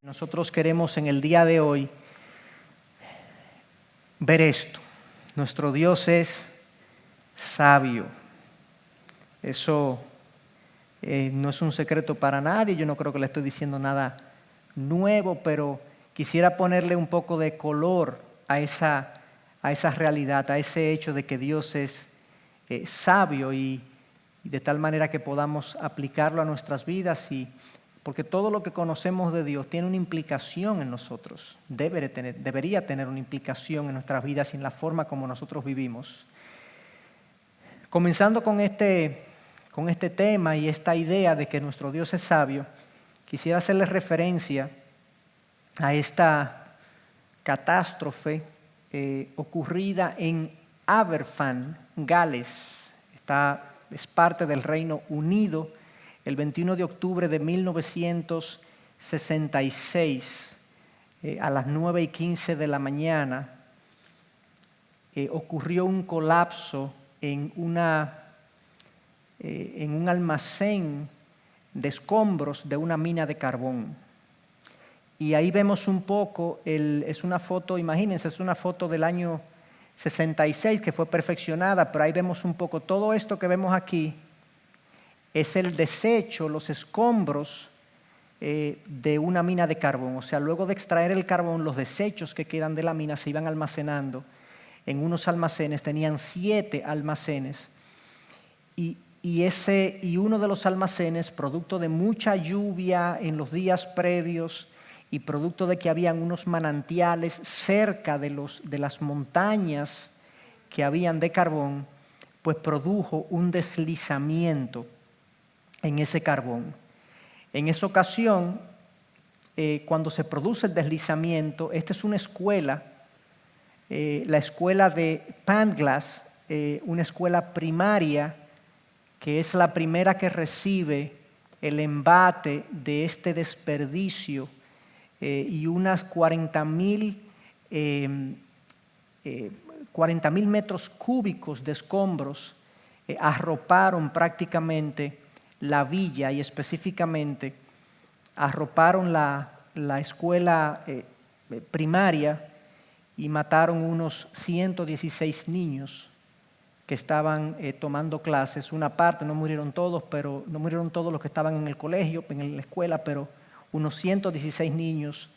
Nosotros queremos en el día de hoy ver esto. Nuestro Dios es sabio. Eso no es un secreto para nadie. Yo no creo que le estoy diciendo nada nuevo, pero quisiera ponerle un poco de color a esa realidad, a ese hecho de que Dios es sabio y de tal manera que podamos aplicarlo a nuestras vidas, porque todo lo que conocemos de Dios tiene una implicación en nosotros, debería tener una implicación en nuestras vidas y en la forma como nosotros vivimos. Comenzando con este tema y esta idea de que nuestro Dios es sabio, quisiera hacerle referencia a esta catástrofe ocurrida en Aberfan, Gales. Es parte del Reino Unido, el 21 de octubre de 1966, a las 9:15 de la mañana, ocurrió un colapso en un almacén de escombros de una mina de carbón. Y ahí vemos un poco, es una foto, imagínense, es una foto del año 66 que fue perfeccionada, pero ahí vemos un poco, todo esto que vemos aquí es el desecho, los escombros de una mina de carbón. O sea, luego de extraer el carbón, los desechos que quedan de la mina se iban almacenando en unos almacenes. Tenían 7 almacenes y uno de los almacenes, producto de mucha lluvia en los días previos y producto de que habían unos manantiales cerca de las montañas que habían de carbón, pues produjo un deslizamiento en ese carbón. En esa ocasión, cuando se produce el deslizamiento, esta es una escuela, la escuela de Panglas, una escuela primaria que es la primera que recibe el embate de este desperdicio, y unas 40,000 metros cúbicos de escombros arroparon prácticamente la villa y específicamente arroparon la escuela primaria y mataron unos 116 niños que estaban tomando clases. Una parte, no murieron todos los que estaban en el colegio, en la escuela, pero unos 116 niños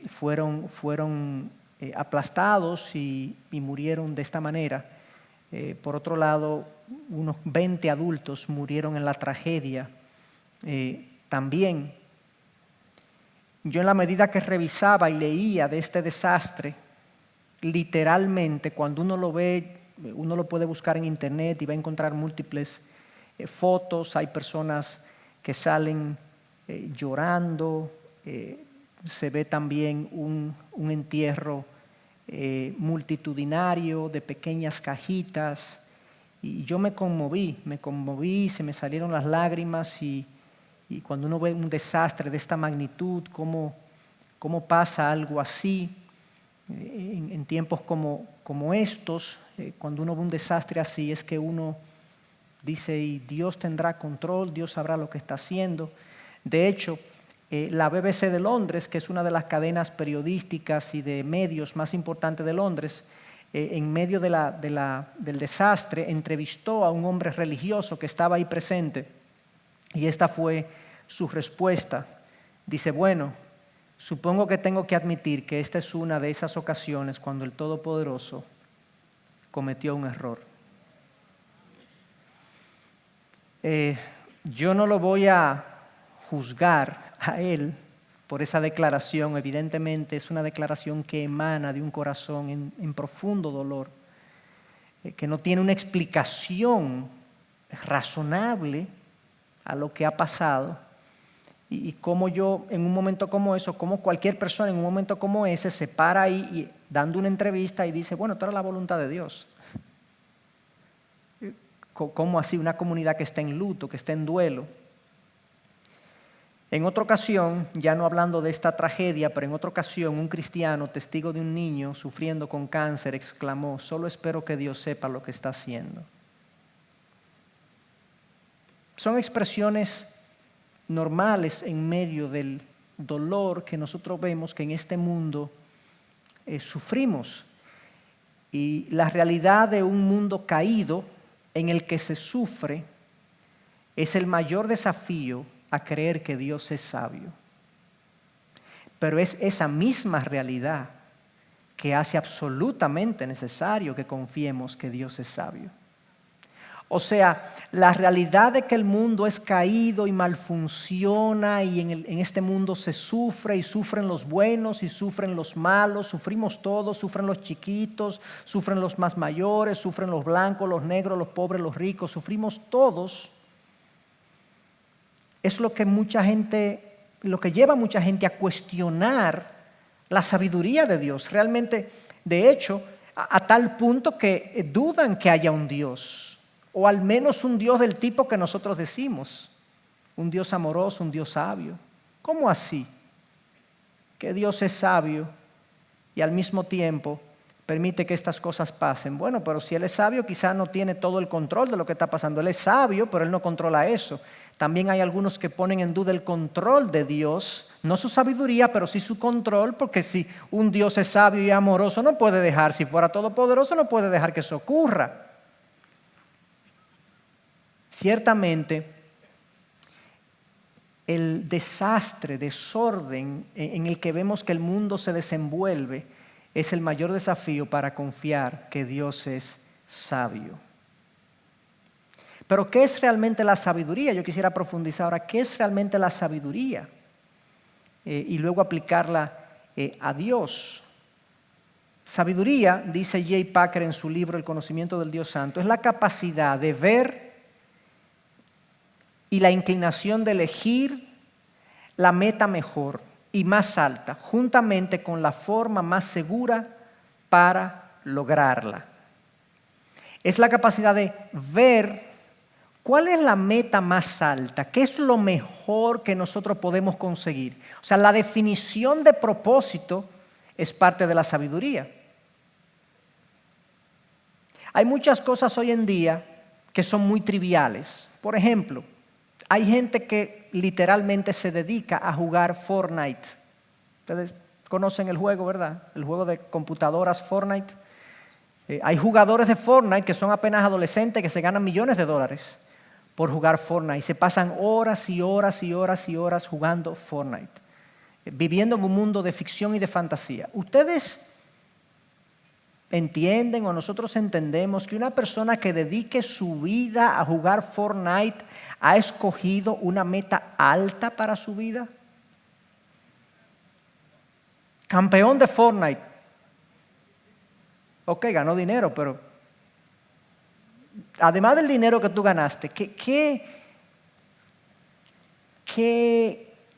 fueron aplastados y murieron de esta manera. Por otro lado, unos 20 adultos murieron en la tragedia. También, yo en la medida que revisaba y leía de este desastre, literalmente, cuando uno lo ve, uno lo puede buscar en internet y va a encontrar múltiples fotos. Hay personas que salen llorando. Se ve también un entierro multitudinario de pequeñas cajitas, y yo me conmoví, se me salieron las lágrimas, y cuando uno ve un desastre de esta magnitud, cómo pasa algo así en tiempos como estos, cuando uno ve un desastre así, es que uno dice, y Dios tendrá control, Dios sabrá lo que está haciendo. De hecho, la BBC de Londres, que es una de las cadenas periodísticas y de medios más importantes de Londres, en medio del desastre, entrevistó a un hombre religioso que estaba ahí presente, y esta fue su respuesta. Dice, bueno, supongo que tengo que admitir que esta es una de esas ocasiones cuando el Todopoderoso cometió un error. Yo no lo voy a juzgar a él por esa declaración. Evidentemente es una declaración que emana de un corazón en profundo dolor, que no tiene una explicación razonable a lo que ha pasado, y como yo en un momento como eso, como cualquier persona en un momento como ese se para ahí y dando una entrevista y dice, bueno, esto era la voluntad de Dios. ¿Cómo así? Una comunidad que está en luto, que está en duelo. En otra ocasión, ya no hablando de esta tragedia, pero en otra ocasión un cristiano, testigo de un niño sufriendo con cáncer, exclamó: solo espero que Dios sepa lo que está haciendo. Son expresiones normales en medio del dolor que nosotros vemos que en este mundo sufrimos. Y la realidad de un mundo caído en el que se sufre es el mayor desafío a creer que Dios es sabio. Pero es esa misma realidad que hace absolutamente necesario que confiemos que Dios es sabio. O sea, la realidad de que el mundo es caído y mal funciona y en este mundo se sufre y sufren los buenos y sufren los malos, sufrimos todos, sufren los chiquitos, sufren los más mayores, sufren los blancos, los negros, los pobres, los ricos, sufrimos todos. Es lo que lleva a mucha gente a cuestionar la sabiduría de Dios. Realmente, de hecho, a tal punto que dudan que haya un Dios. O al menos un Dios del tipo que nosotros decimos, un Dios amoroso, un Dios sabio. ¿Cómo así? Que Dios es sabio y al mismo tiempo permite que estas cosas pasen. Bueno, pero si Él es sabio, quizás no tiene todo el control de lo que está pasando. Él es sabio, pero Él no controla eso. También hay algunos que ponen en duda el control de Dios, no su sabiduría, pero sí su control, porque si un Dios es sabio y amoroso, no puede dejar, si fuera todopoderoso, no puede dejar que eso ocurra. Ciertamente, el desastre, desorden en el que vemos que el mundo se desenvuelve es el mayor desafío para confiar que Dios es sabio. Pero ¿qué es realmente la sabiduría? Yo quisiera profundizar ahora, ¿qué es realmente la sabiduría? Y luego aplicarla a Dios. Sabiduría, dice J. Packer en su libro El conocimiento del Dios Santo, es la capacidad de ver y la inclinación de elegir la meta mejor y más alta, juntamente con la forma más segura para lograrla. Es la capacidad de ver cuál es la meta más alta, qué es lo mejor que nosotros podemos conseguir. O sea, la definición de propósito es parte de la sabiduría. Hay muchas cosas hoy en día que son muy triviales. Por ejemplo, hay gente que literalmente se dedica a jugar Fortnite. Ustedes conocen el juego, ¿verdad? El juego de computadoras Fortnite. Hay jugadores de Fortnite que son apenas adolescentes que se ganan millones de dólares por jugar Fortnite. Se pasan horas y horas y horas y horas jugando Fortnite, viviendo en un mundo de ficción y de fantasía. ¿Ustedes entienden o nosotros entendemos que una persona que dedique su vida a jugar Fortnite ha escogido una meta alta para su vida? Campeón de Fortnite. Ok, ganó dinero, pero además del dinero que tú ganaste,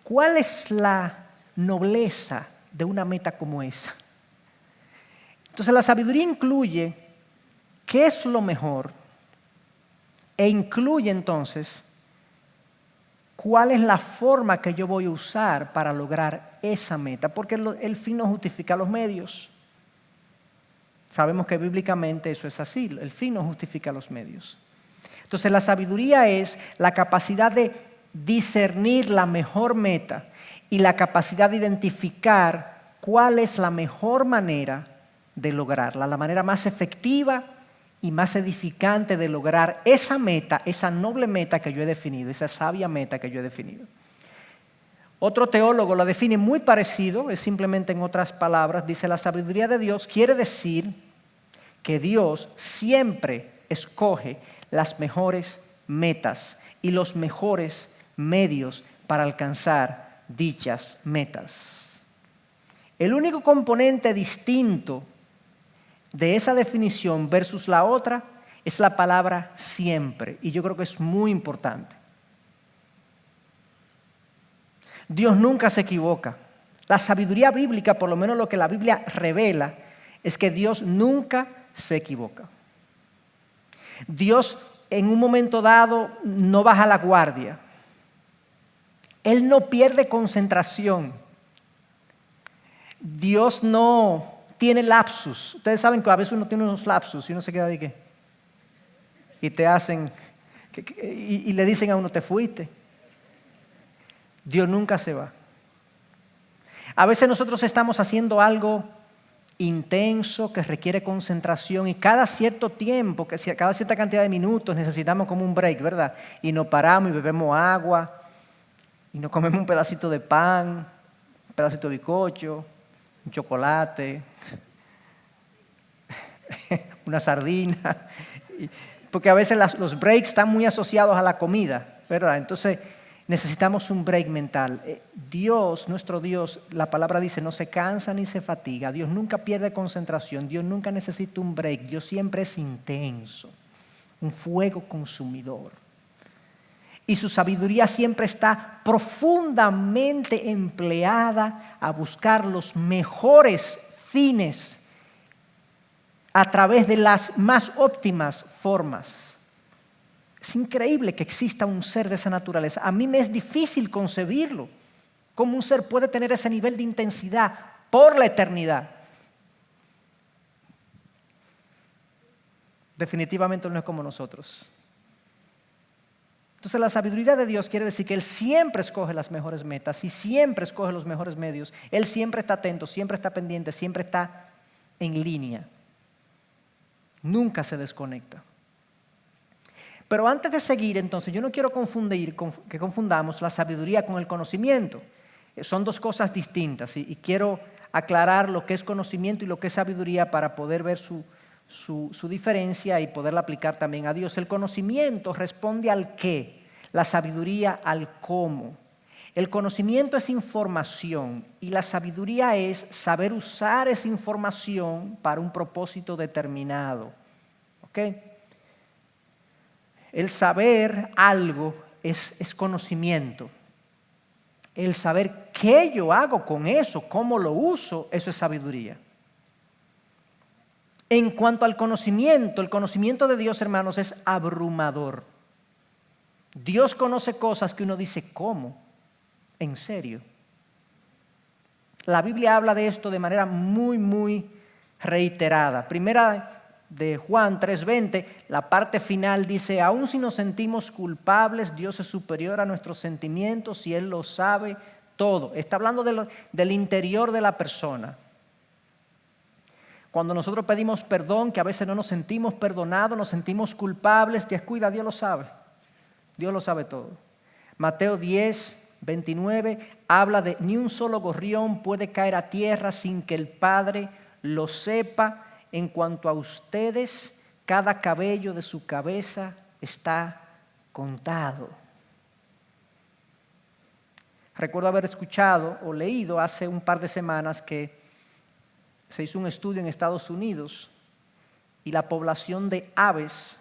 ¿cuál es la nobleza de una meta como esa? Entonces la sabiduría incluye qué es lo mejor e incluye entonces cuál es la forma que yo voy a usar para lograr esa meta, porque el fin no justifica los medios. Sabemos que bíblicamente eso es así, el fin no justifica los medios. Entonces la sabiduría es la capacidad de discernir la mejor meta y la capacidad de identificar cuál es la mejor manera de lograrla, la manera más efectiva y más edificante de lograr esa meta, esa noble meta que yo he definido, esa sabia meta que yo he definido. Otro teólogo la define muy parecido, es simplemente en otras palabras, dice: la sabiduría de Dios quiere decir que Dios siempre escoge las mejores metas y los mejores medios para alcanzar dichas metas. El único componente distinto de esa definición versus la otra es la palabra siempre, y yo creo que es muy importante. Dios nunca se equivoca. La sabiduría bíblica, por lo menos lo que la Biblia revela, es que Dios nunca se equivoca. Dios en un momento dado no baja la guardia. Él no pierde concentración. Dios no tiene lapsus. Ustedes saben que a veces uno tiene unos lapsus y uno se queda de qué. Y te hacen, y le dicen a uno, te fuiste. Dios nunca se va. A veces nosotros estamos haciendo algo intenso que requiere concentración y cada cierto tiempo, cada cierta cantidad de minutos necesitamos como un break, ¿verdad? Y nos paramos y bebemos agua y nos comemos un pedacito de pan, un pedacito de bizcocho, un chocolate, una sardina, porque a veces los breaks están muy asociados a la comida, ¿verdad? Entonces necesitamos un break mental. Dios, nuestro Dios, la palabra dice, no se cansa ni se fatiga. Dios nunca pierde concentración. Dios nunca necesita un break. Dios siempre es intenso, un fuego consumidor. Y su sabiduría siempre está profundamente empleada a buscar los mejores fines a través de las más óptimas formas. Es increíble que exista un ser de esa naturaleza. A mí me es difícil concebirlo. ¿Cómo un ser puede tener ese nivel de intensidad por la eternidad? Definitivamente no es como nosotros. Entonces la sabiduría de Dios quiere decir que Él siempre escoge las mejores metas y siempre escoge los mejores medios. Él siempre está atento, siempre está pendiente, siempre está en línea. Nunca se desconecta. Pero antes de seguir, entonces, yo no quiero que confundamos la sabiduría con el conocimiento. Son dos cosas distintas y quiero aclarar lo que es conocimiento y lo que es sabiduría para poder ver su diferencia y poderla aplicar también a Dios. El conocimiento responde al qué, la sabiduría al cómo. El conocimiento es información y la sabiduría es saber usar esa información para un propósito determinado. ¿Ok? El saber algo es conocimiento. El saber qué yo hago con eso, cómo lo uso, eso es sabiduría. En cuanto al conocimiento, el conocimiento de Dios, hermanos, es abrumador. Dios conoce cosas que uno dice, ¿cómo? ¿En serio? La Biblia habla de esto de manera muy, muy reiterada. Primera de Juan 3:20, la parte final dice, aun si nos sentimos culpables, Dios es superior a nuestros sentimientos y Él lo sabe todo. Está hablando del interior de la persona. Cuando nosotros pedimos perdón, que a veces no nos sentimos perdonados, nos sentimos culpables, descuida, Dios lo sabe. Dios lo sabe todo. Mateo 10:29 habla de ni un solo gorrión puede caer a tierra sin que el Padre lo sepa. En cuanto a ustedes, cada cabello de su cabeza está contado. Recuerdo haber escuchado o leído hace un par de semanas que se hizo un estudio en Estados Unidos y la población de aves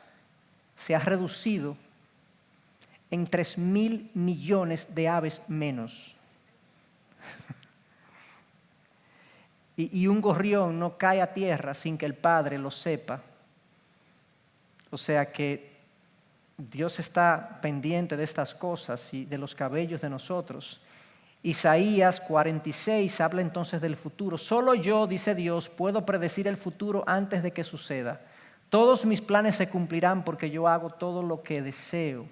se ha reducido en 3,000 millones de aves menos. Y un gorrión no cae a tierra sin que el Padre lo sepa. O sea que Dios está pendiente de estas cosas y de los cabellos de nosotros. Isaías 46 habla entonces del futuro. Solo yo, dice Dios, puedo predecir el futuro antes de que suceda. Todos mis planes se cumplirán porque yo hago todo lo que deseo.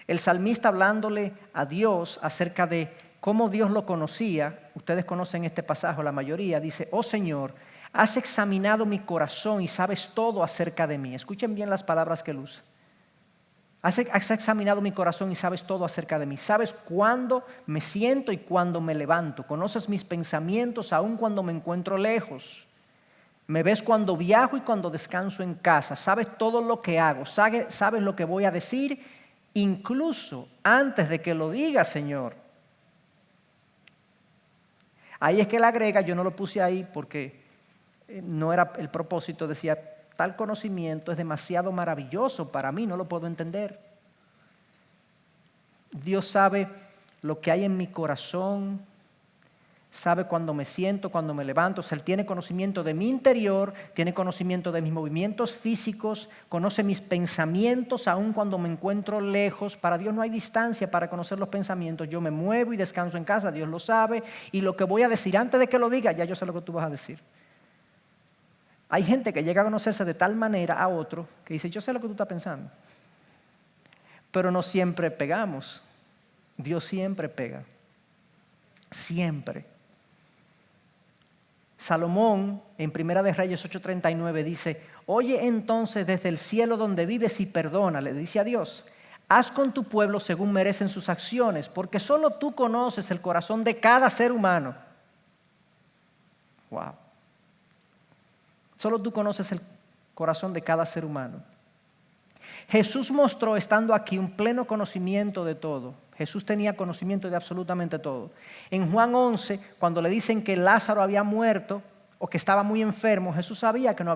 El salmista hablándole a Dios acerca de cómo Dios lo conocía, ustedes conocen este pasaje, la mayoría, dice, oh Señor, has examinado mi corazón y sabes todo acerca de mí. Escuchen bien las palabras que él usa. Has examinado mi corazón y sabes todo acerca de mí. Sabes cuándo me siento y cuándo me levanto. Conoces mis pensamientos aun cuando me encuentro lejos. Me ves cuando viajo y cuando descanso en casa. Sabes todo lo que hago. Sabes lo que voy a decir, incluso antes de que lo diga, Señor. Ahí es que él agrega, yo no lo puse ahí porque no era el propósito, decía, tal conocimiento es demasiado maravilloso para mí, no lo puedo entender. Dios sabe lo que hay en mi corazón, sabe cuando me siento, cuando me levanto. O sea, Él tiene conocimiento de mi interior, tiene conocimiento de mis movimientos físicos, conoce mis pensamientos aun cuando me encuentro lejos. Para Dios no hay distancia para conocer los pensamientos. Yo me muevo y descanso en casa, Dios lo sabe. Y lo que voy a decir antes de que lo diga, ya yo sé lo que tú vas a decir. Hay gente que llega a conocerse de tal manera a otro que dice, yo sé lo que tú estás pensando. Pero no siempre pegamos. Dios siempre pega. Siempre. Salomón en Primera de Reyes 8:39 dice, oye entonces desde el cielo donde vives y perdona, le dice a Dios, haz con tu pueblo según merecen sus acciones, porque solo tú conoces el corazón de cada ser humano. Wow. Solo tú conoces el corazón de cada ser humano. Jesús mostró, estando aquí, un pleno conocimiento de todo. Jesús tenía conocimiento de absolutamente todo. En Juan 11, cuando le dicen que Lázaro había muerto o que estaba muy enfermo, Jesús sabía que no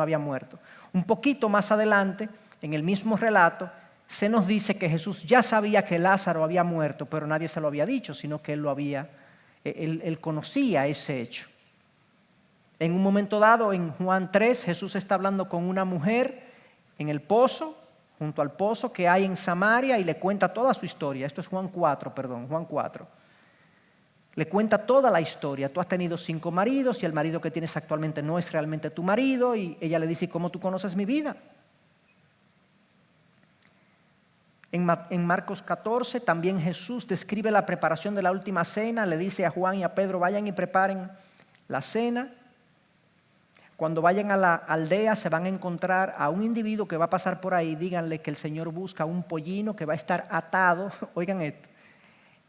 había muerto. Un poquito más adelante, en el mismo relato, se nos dice que Jesús ya sabía que Lázaro había muerto, pero nadie se lo había dicho, sino que él conocía ese hecho. En un momento dado, en Juan 3, Jesús está hablando con una mujer en el pozo, junto al pozo que hay en Samaria, y le cuenta toda su historia. Esto es Juan 4. Le cuenta toda la historia. Tú has tenido 5 maridos y el marido que tienes actualmente no es realmente tu marido. Y ella le dice, ¿cómo tú conoces mi vida? En Marcos 14 también Jesús describe la preparación de la última cena. Le dice a Juan y a Pedro, vayan y preparen la cena. Cuando vayan a la aldea se van a encontrar a un individuo que va a pasar por ahí. Díganle que el Señor busca un pollino que va a estar atado. Oigan esto.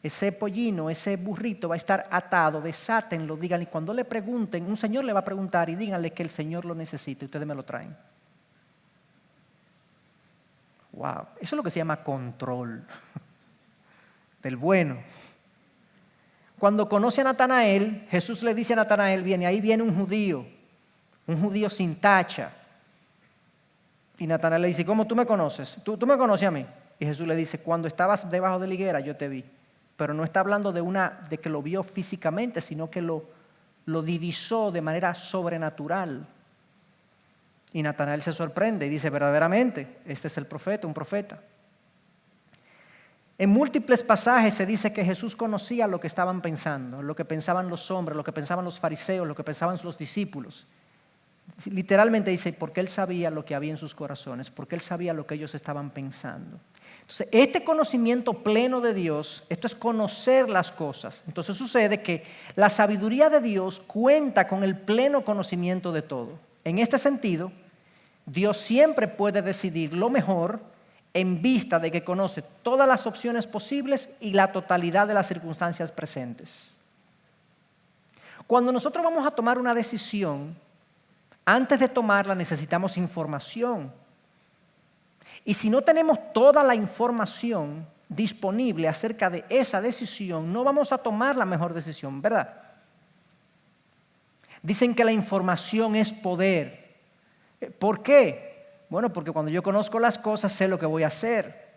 Ese pollino, ese burrito va a estar atado. Desátenlo, díganle. Y cuando le pregunten, un señor le va a preguntar y díganle que el Señor lo necesita y ustedes me lo traen. Wow. Eso es lo que se llama control del bueno. Cuando conoce a Natanael, Jesús le dice a Natanael, ahí viene un judío sin tacha. Y Natanael le dice, ¿cómo tú me conoces? ¿Tú me conoces a mí? Y Jesús le dice, cuando estabas debajo de la higuera yo te vi. Pero no está hablando de que lo vio físicamente, sino que lo divisó de manera sobrenatural. Y Natanael se sorprende y dice, verdaderamente, este es el profeta, un profeta. En múltiples pasajes se dice que Jesús conocía lo que estaban pensando, lo que pensaban los hombres, lo que pensaban los fariseos, lo que pensaban los discípulos. Literalmente dice, porque Él sabía lo que había en sus corazones, porque Él sabía lo que ellos estaban pensando. Entonces, este conocimiento pleno de Dios, esto es conocer las cosas. Entonces sucede que la sabiduría de Dios cuenta con el pleno conocimiento de todo. En este sentido, Dios siempre puede decidir lo mejor en vista de que conoce todas las opciones posibles y la totalidad de las circunstancias presentes. Cuando nosotros vamos a tomar una decisión, antes de tomarla necesitamos información. Y si no tenemos toda la información disponible acerca de esa decisión, no vamos a tomar la mejor decisión, ¿verdad? Dicen que la información es poder. ¿Por qué? Bueno, porque cuando yo conozco las cosas sé lo que voy a hacer.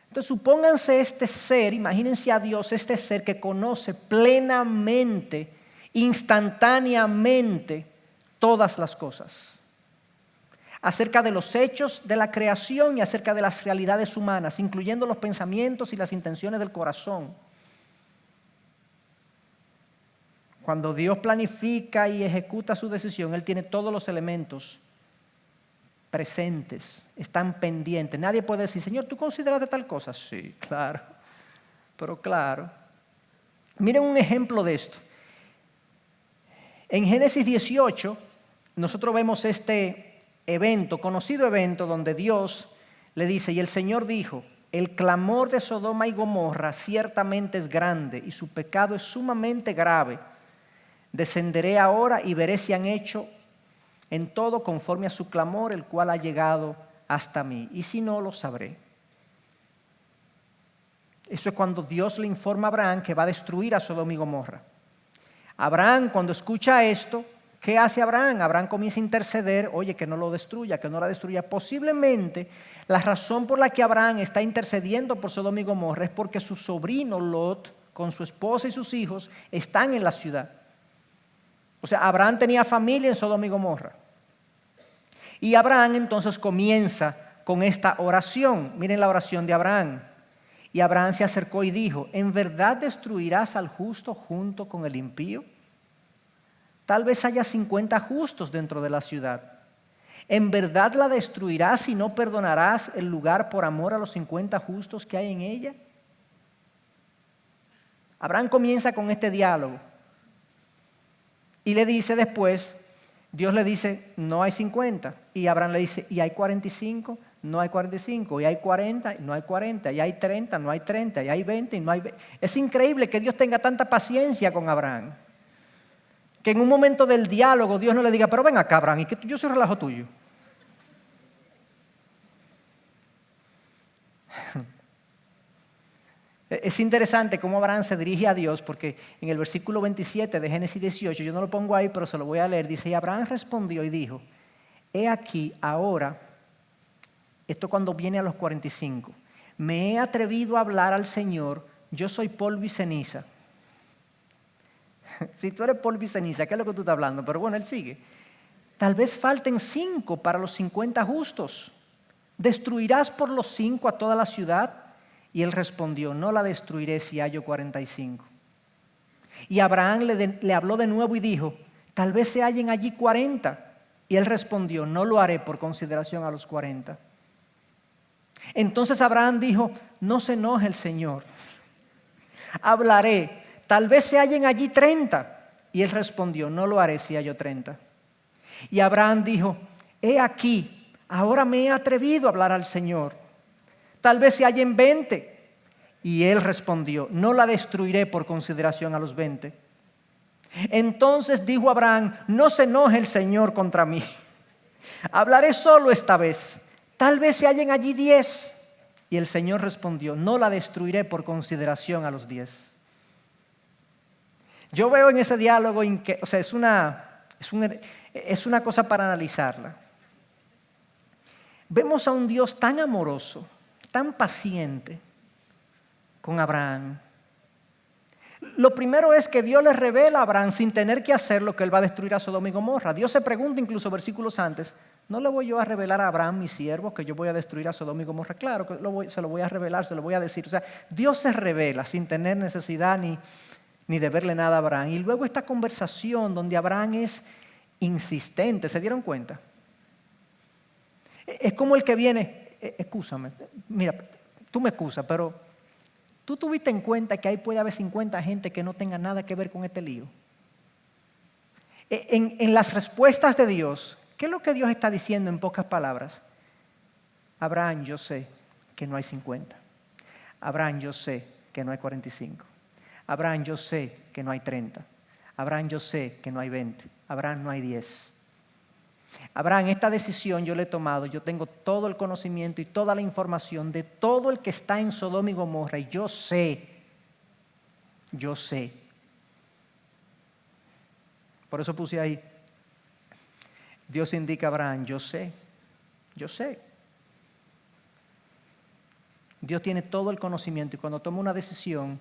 Entonces supónganse este ser, imagínense a Dios, este ser que conoce plenamente, instantáneamente, todas las cosas, acerca de los hechos de la creación y acerca de las realidades humanas, incluyendo los pensamientos y las intenciones del corazón. Cuando Dios planifica y ejecuta su decisión, Él tiene todos los elementos presentes, están pendientes. Nadie puede decir, Señor, ¿tú consideras de tal cosa? Sí, claro, pero claro. Miren un ejemplo de esto. En Génesis 18, nosotros vemos este evento, conocido evento, donde Dios le dice, y el Señor dijo, el clamor de Sodoma y Gomorra ciertamente es grande y su pecado es sumamente grave. Descenderé ahora y veré si han hecho en todo conforme a su clamor, el cual ha llegado hasta mí. Y si no, lo sabré. Eso es cuando Dios le informa a Abraham que va a destruir a Sodoma y Gomorra. Abraham, cuando escucha esto, ¿qué hace Abraham? Abraham comienza a interceder, oye, que no lo destruya, que no la destruya. Posiblemente la razón por la que Abraham está intercediendo por Sodoma y Gomorra es porque su sobrino Lot con su esposa y sus hijos, están en la ciudad. O sea, Abraham tenía familia en Sodoma y Gomorra. Y Abraham entonces comienza con esta oración. Miren la oración de Abraham. Y Abraham se acercó y dijo: ¿en verdad destruirás al justo junto con el impío? Tal vez haya 50 justos dentro de la ciudad. ¿En verdad la destruirás y no perdonarás el lugar por amor a los 50 justos que hay en ella? Abraham comienza con este diálogo. Y le dice después, Dios le dice, no hay 50. Y Abraham le dice, ¿y hay 45? No hay 45. ¿Y hay 40? No hay 40. ¿Y hay 30? No hay 30. ¿Y hay 20? No hay 20. Es increíble que Dios tenga tanta paciencia con Abraham. Que en un momento del diálogo Dios no le diga, pero ven acá, Abraham, y que yo soy relajo tuyo. Es interesante cómo Abraham se dirige a Dios, porque en el versículo 27 de Génesis 18, yo no lo pongo ahí, pero se lo voy a leer, dice, y Abraham respondió y dijo, he aquí ahora, esto cuando viene a los 45, me he atrevido a hablar al Señor, yo soy polvo y ceniza. Si tú eres polvo y ceniza, ¿qué es lo que tú estás hablando? Pero bueno, él sigue. Tal vez falten 5 para los 50 justos. ¿Destruirás por los 5 a toda la ciudad? Y él respondió, no la destruiré si hallo 45. Y Abraham le habló de nuevo y dijo, tal vez se hallen allí 40. Y él respondió, no lo haré por consideración a los 40. Entonces Abraham dijo, no se enoje el Señor. Hablaré, tal vez se hallen allí 30. Y él respondió, no lo haré si hallo 30. Y Abraham dijo, he aquí, ahora me he atrevido a hablar al Señor. Tal vez se hallen 20. Y él respondió, no la destruiré por consideración a los 20. Entonces dijo Abraham, no se enoje el Señor contra mí. Hablaré solo esta vez. Tal vez se hallen allí 10. Y el Señor respondió, no la destruiré por consideración a los 10. Yo veo en ese diálogo, o sea, es una cosa para analizarla. Vemos a un Dios tan amoroso, tan paciente con Abraham. Lo primero es que Dios le revela a Abraham sin tener que hacer lo que él va a destruir a Sodoma y Gomorra. Dios se pregunta incluso versículos antes, ¿no le voy yo a revelar a Abraham, mi siervo, que yo voy a destruir a Sodoma y Gomorra? Claro que se lo voy a revelar, se lo voy a decir. O sea, Dios se revela sin tener necesidad ni de verle nada a Abraham. Y luego esta conversación donde Abraham es insistente, ¿se dieron cuenta? Es como el que viene, excúsame, mira, tú me excusas, pero tú tuviste en cuenta que ahí puede haber 50 gente que no tenga nada que ver con este lío. En las respuestas de Dios, ¿qué es lo que Dios está diciendo en pocas palabras? Abraham, yo sé que no hay 50. Abraham, yo sé que no hay 45. Abraham, yo sé que no hay 30. Abraham, yo sé que no hay 20. Abraham, no hay 10. Abraham, esta decisión yo la he tomado, yo tengo todo el conocimiento y toda la información de todo el que está en Sodoma y Gomorra y yo sé. Por eso puse ahí, Dios indica a Abraham, yo sé. Dios tiene todo el conocimiento y cuando toma una decisión,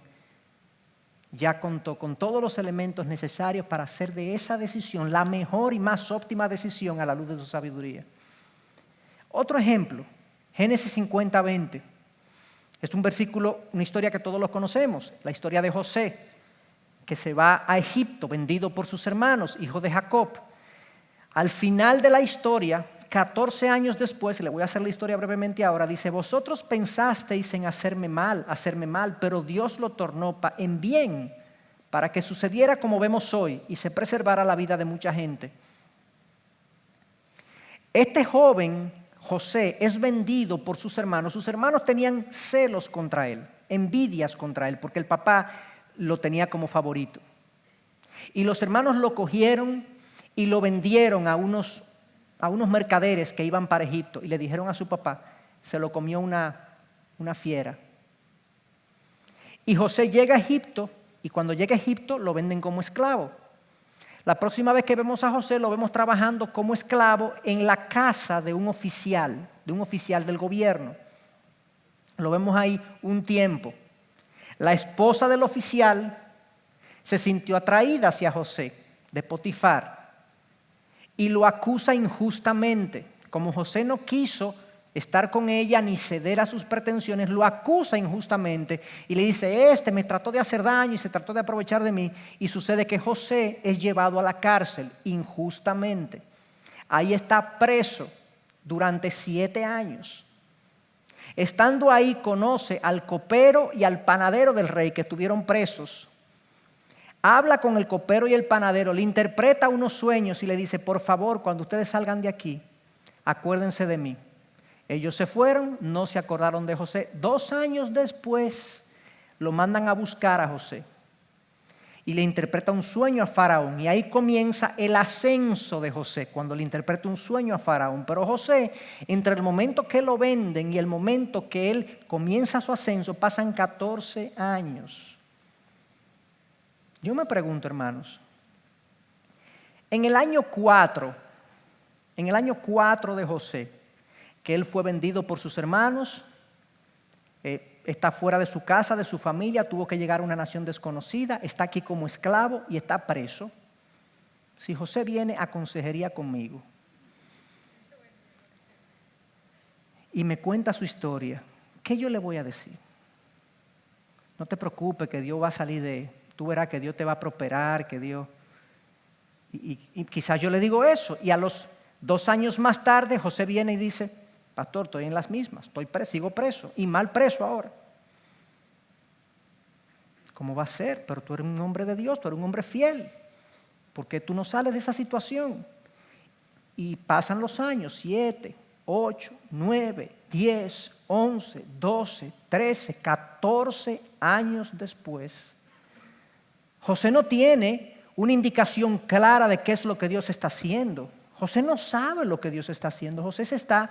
ya contó con todos los elementos necesarios para hacer de esa decisión la mejor y más óptima decisión a la luz de su sabiduría. Otro ejemplo, Génesis 50:20. Es un versículo, una historia que todos los conocemos, la historia de José, que se va a Egipto, vendido por sus hermanos, hijo de Jacob. Al final de la historia, 14 años después, le voy a hacer la historia brevemente ahora, dice, vosotros pensasteis en hacerme mal, pero Dios lo tornó en bien, para que sucediera como vemos hoy y se preservara la vida de mucha gente. Este joven, José, es vendido por sus hermanos. Sus hermanos tenían celos contra él, envidias contra él, porque el papá lo tenía como favorito. Y los hermanos lo cogieron y lo vendieron a unos mercaderes que iban para Egipto y le dijeron a su papá, se lo comió una fiera. Y José llega a Egipto y cuando llega a Egipto lo venden como esclavo. La próxima vez que vemos a José lo vemos trabajando como esclavo en la casa de un oficial del gobierno. Lo vemos ahí un tiempo. La esposa del oficial se sintió atraída hacia José de Potifar y lo acusa injustamente. Como José no quiso estar con ella ni ceder a sus pretensiones, lo acusa injustamente y le dice: este me trató de hacer daño y se trató de aprovechar de mí. Y sucede que José es llevado a la cárcel injustamente. Ahí está preso durante 7 años. Estando ahí conoce al copero y al panadero del rey que estuvieron presos. Habla con el copero y el panadero, le interpreta unos sueños y le dice: por favor, cuando ustedes salgan de aquí, acuérdense de mí. Ellos se fueron, no se acordaron de José. 2 años después lo mandan a buscar a José y le interpreta un sueño a Faraón. Y ahí comienza el ascenso de José, cuando le interpreta un sueño a Faraón. Pero José, entre el momento que lo venden y el momento que él comienza su ascenso, pasan 14 años. Yo me pregunto, hermanos, en el año 4 de José, que él fue vendido por sus hermanos, está fuera de su casa, de su familia, tuvo que llegar a una nación desconocida, está aquí como esclavo y está preso. Si José viene a consejería conmigo y me cuenta su historia, ¿qué yo le voy a decir? No te preocupes, que Dios va a salir de... Tú verás que Dios te va a prosperar, que Dios... Y quizás yo le digo eso, y a los 2 años más tarde José viene y dice: pastor, estoy en las mismas, sigo preso, y mal preso ahora. ¿Cómo va a ser? Pero tú eres un hombre de Dios, tú eres un hombre fiel. ¿Por qué tú no sales de esa situación? Y pasan los años, 7, 8, 9, 10, 11, 12, 13, 14 años después. José no tiene una indicación clara de qué es lo que Dios está haciendo. José no sabe lo que Dios está haciendo. José se está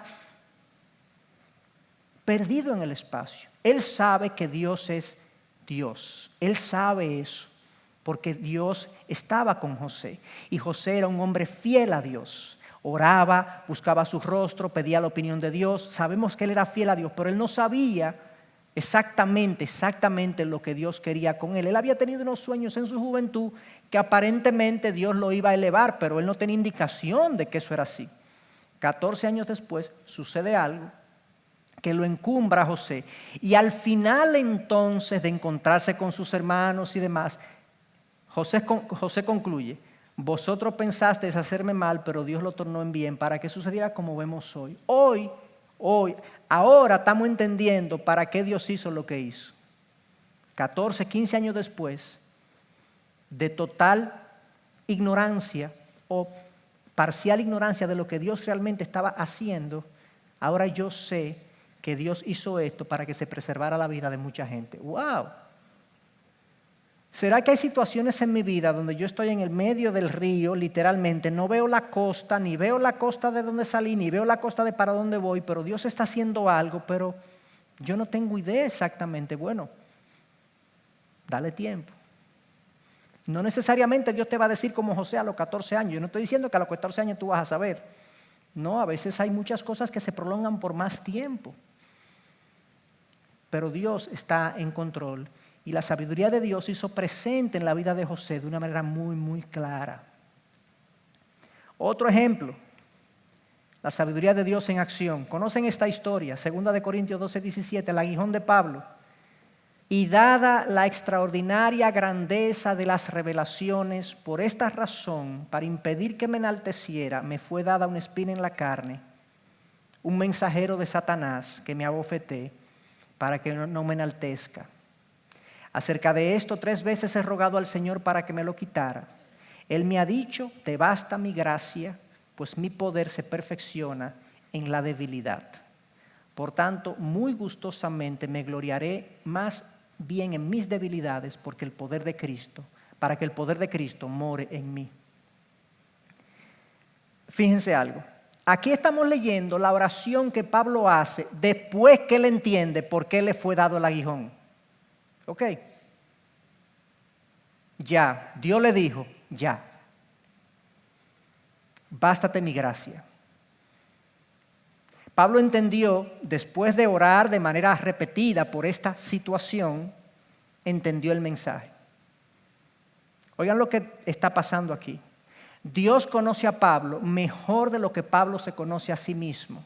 perdido en el espacio. Él sabe que Dios es Dios. Él sabe eso porque Dios estaba con José. Y José era un hombre fiel a Dios. Oraba, buscaba su rostro, pedía la opinión de Dios. Sabemos que él era fiel a Dios, pero él no sabía exactamente lo que Dios quería con él. Él había tenido unos sueños en su juventud que aparentemente Dios lo iba a elevar, pero él no tenía indicación de que eso era así. 14 años después sucede algo que lo encumbra a José. Y al final entonces de encontrarse con sus hermanos y demás, José concluye: vosotros pensasteis hacerme mal, pero Dios lo tornó en bien para que sucediera como vemos hoy. Ahora estamos entendiendo para qué Dios hizo lo que hizo. 14, 15 años después de total ignorancia o parcial ignorancia de lo que Dios realmente estaba haciendo, ahora yo sé que Dios hizo esto para que se preservara la vida de mucha gente. ¡Wow! ¿Será que hay situaciones en mi vida donde yo estoy en el medio del río, literalmente, no veo la costa, ni veo la costa de donde salí, ni veo la costa de para dónde voy, pero Dios está haciendo algo, pero yo no tengo idea exactamente? Bueno, dale tiempo. No necesariamente Dios te va a decir como José a los 14 años. Yo no estoy diciendo que a los 14 años tú vas a saber. No, a veces hay muchas cosas que se prolongan por más tiempo. Pero Dios está en control. Y la sabiduría de Dios hizo presente en la vida de José de una manera muy, muy clara. Otro ejemplo, la sabiduría de Dios en acción. ¿Conocen esta historia? 2 Corintios 12, 17, el aguijón de Pablo. Y dada la extraordinaria grandeza de las revelaciones, por esta razón, para impedir que me enalteciera, me fue dada una espina en la carne, un mensajero de Satanás que me abofeté para que no me enaltezca. Acerca de esto 3 veces he rogado al Señor para que me lo quitara. Él me ha dicho: te basta mi gracia, pues mi poder se perfecciona en la debilidad. Por tanto, muy gustosamente me gloriaré más bien en mis debilidades, porque el poder de Cristo, para que el poder de Cristo more en mí. Fíjense algo. Aquí estamos leyendo la oración que Pablo hace después que él entiende por qué le fue dado el aguijón. ¿Ok? Ya, Dios le dijo, ya. Bástate mi gracia. Pablo entendió, después de orar de manera repetida por esta situación, entendió el mensaje. Oigan lo que está pasando aquí. Dios conoce a Pablo mejor de lo que Pablo se conoce a sí mismo.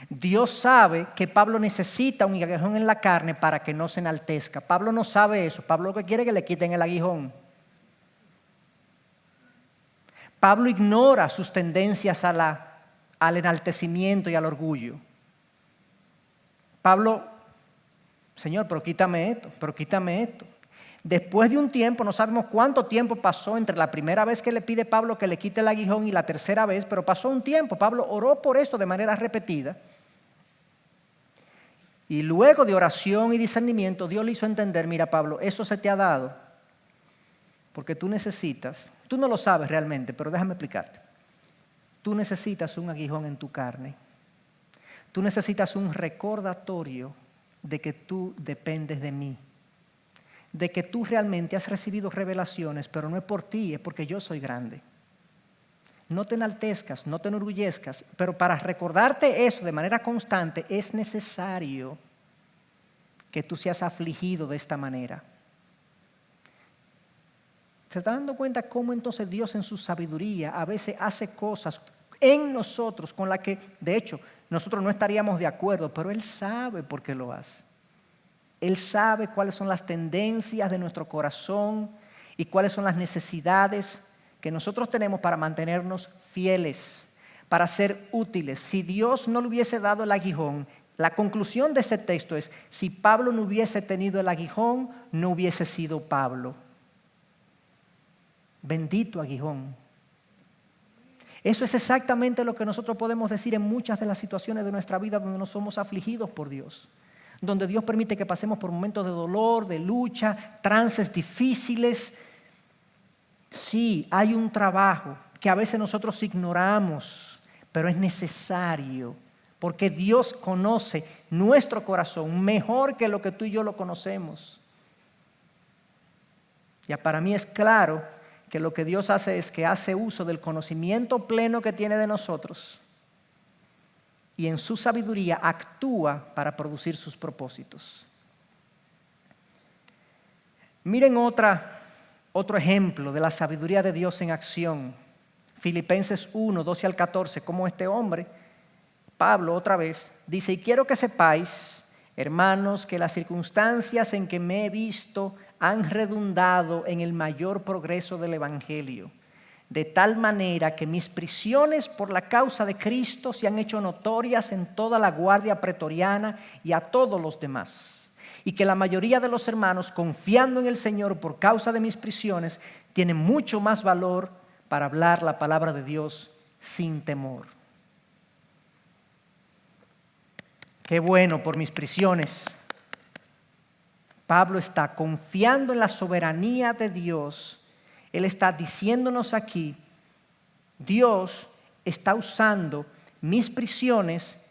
Dios sabe que Pablo necesita un aguijón en la carne para que no se enaltezca. Pablo no sabe eso. Pablo lo que quiere es que le quiten el aguijón. Pablo ignora sus tendencias al enaltecimiento y al orgullo. Pablo, Señor, pero quítame esto, pero quítame esto. Después de un tiempo, no sabemos cuánto tiempo pasó entre la primera vez que le pide Pablo que le quite el aguijón y la tercera vez, pero pasó un tiempo. Pablo oró por esto de manera repetida. Y luego de oración y discernimiento, Dios le hizo entender, mira Pablo, eso se te ha dado porque tú necesitas, tú no lo sabes realmente, pero déjame explicarte. Tú necesitas un aguijón en tu carne. Tú necesitas un recordatorio de que tú dependes de mí. De que tú realmente has recibido revelaciones, pero no es por ti, es porque yo soy grande. No te enaltezcas, no te enorgullezcas, pero para recordarte eso de manera constante es necesario que tú seas afligido de esta manera. ¿Se está dando cuenta cómo entonces Dios en su sabiduría a veces hace cosas en nosotros con las que, de hecho, nosotros no estaríamos de acuerdo, pero Él sabe por qué lo hace? Él sabe cuáles son las tendencias de nuestro corazón y cuáles son las necesidades que nosotros tenemos para mantenernos fieles, para ser útiles. Si Dios no le hubiese dado el aguijón, la conclusión de este texto es, si Pablo no hubiese tenido el aguijón, no hubiese sido Pablo. Bendito aguijón. Eso es exactamente lo que nosotros podemos decir en muchas de las situaciones de nuestra vida donde nos somos afligidos por Dios. Donde Dios permite que pasemos por momentos de dolor, de lucha, trances difíciles. Sí, hay un trabajo que a veces nosotros ignoramos, pero es necesario, porque Dios conoce nuestro corazón mejor que lo que tú y yo lo conocemos. Ya para mí es claro que lo que Dios hace es que hace uso del conocimiento pleno que tiene de nosotros y en su sabiduría actúa para producir sus propósitos. Miren otro ejemplo de la sabiduría de Dios en acción. Filipenses 1, 12 al 14, como este hombre, Pablo otra vez, dice, y quiero que sepáis, hermanos, que las circunstancias en que me he visto han redundado en el mayor progreso del Evangelio, de tal manera que mis prisiones por la causa de Cristo se han hecho notorias en toda la guardia pretoriana y a todos los demás, y que la mayoría de los hermanos, confiando en el Señor por causa de mis prisiones, tienen mucho más valor para hablar la palabra de Dios sin temor. Qué bueno por mis prisiones. Pablo está confiando en la soberanía de Dios. Él está diciéndonos aquí, Dios está usando mis prisiones